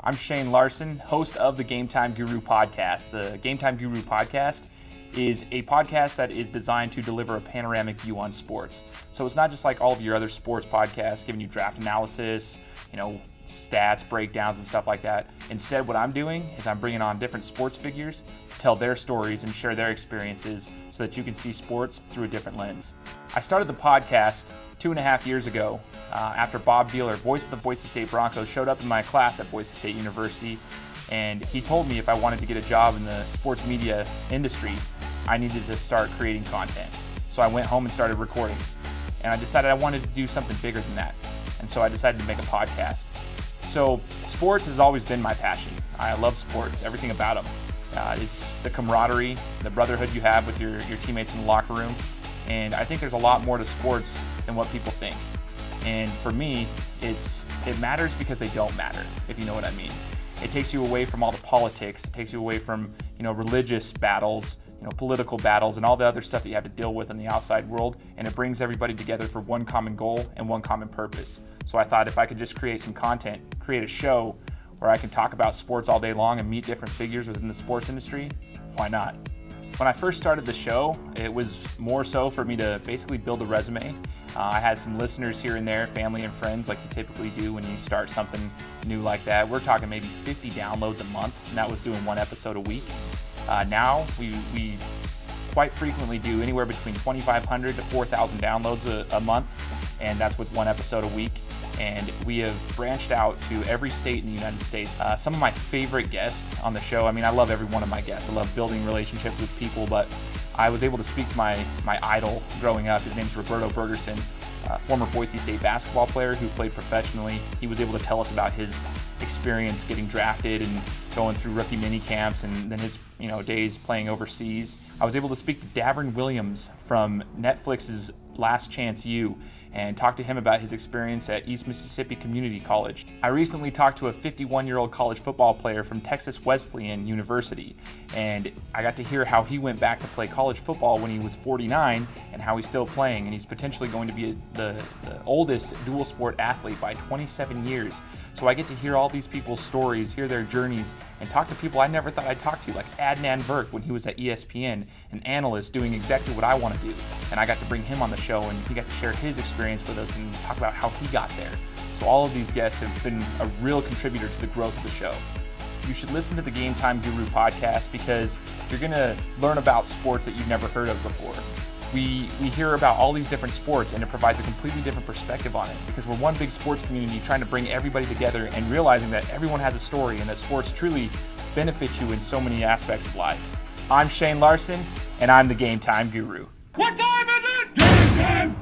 I'm Shane Larson, host of the Gametime Guru podcast. The Gametime Guru podcast is a podcast that is designed to deliver a panoramic view on sports. So it's not just like all of your other sports podcasts giving you draft analysis, stats, breakdowns, and stuff like that. Instead, what I'm doing is I'm bringing on different sports figures to tell their stories and share their experiences so that you can see sports through a different lens. I started the podcast 2.5 years ago after Bob Dealer, voice of the Boise State Broncos, showed up in my class at Boise State University, and he told me if I wanted to get a job in the sports media industry, I needed to start creating content. So I went home and started recording, and I decided I wanted to do something bigger than that, and so I decided to make a podcast. So sports has always been my passion. I love sports, everything about them. It's the camaraderie, the brotherhood you have with your teammates in the locker room, and I think there's a lot more to sports than what people think. And for me, it matters because they don't matter, if you know what I mean. It takes you away from all the politics. It takes you away from religious battles, political battles, and all the other stuff that you have to deal with in the outside world. And it brings everybody together for one common goal and one common purpose. So I thought if I could just create some content, create a show where I can talk about sports all day long and meet different figures within the sports industry, why not? When I first started the show, it was more so for me to basically build a resume. I had some listeners here and there, family and friends, like you typically do when you start something new like that. We're talking maybe 50 downloads a month, and that was doing one episode a week. Now we quite frequently do anywhere between 2,500 to 4,000 downloads a month, and that's with one episode a week. And we have branched out to every state in the United States. Some of my favorite guests on the show, I love every one of my guests. I love building relationships with people, but I was able to speak to my idol growing up. His name's Roberto Bergerson, former Boise State basketball player who played professionally. He was able to tell us about his experience getting drafted and going through rookie mini camps, and then his days playing overseas. I was able to speak to Davern Williams from Netflix's Last Chance U and talk to him about his experience at East Mississippi Community College. I recently talked to a 51-year-old college football player from Texas Wesleyan University, and I got to hear how he went back to play college football when he was 49 and how he's still playing, and he's potentially going to be the oldest dual sport athlete by 27 years. So I get to hear all these people's stories, hear their journeys, and talk to people I never thought I'd talk to, like Adnan Virk when he was at ESPN, an analyst doing exactly what I want to do. And I got to bring him on the show, and he got to share his experience with us and talk about how he got there. So all of these guests have been a real contributor to the growth of the show. You should listen to the Gametime Guru podcast because you're going to learn about sports that you've never heard of before. We hear about all these different sports, and it provides a completely different perspective on it because we're one big sports community trying to bring everybody together and realizing that everyone has a story and that sports truly benefit you in so many aspects of life. I'm Shane Larson, and I'm the Gametime Guru. What time is it? Game time!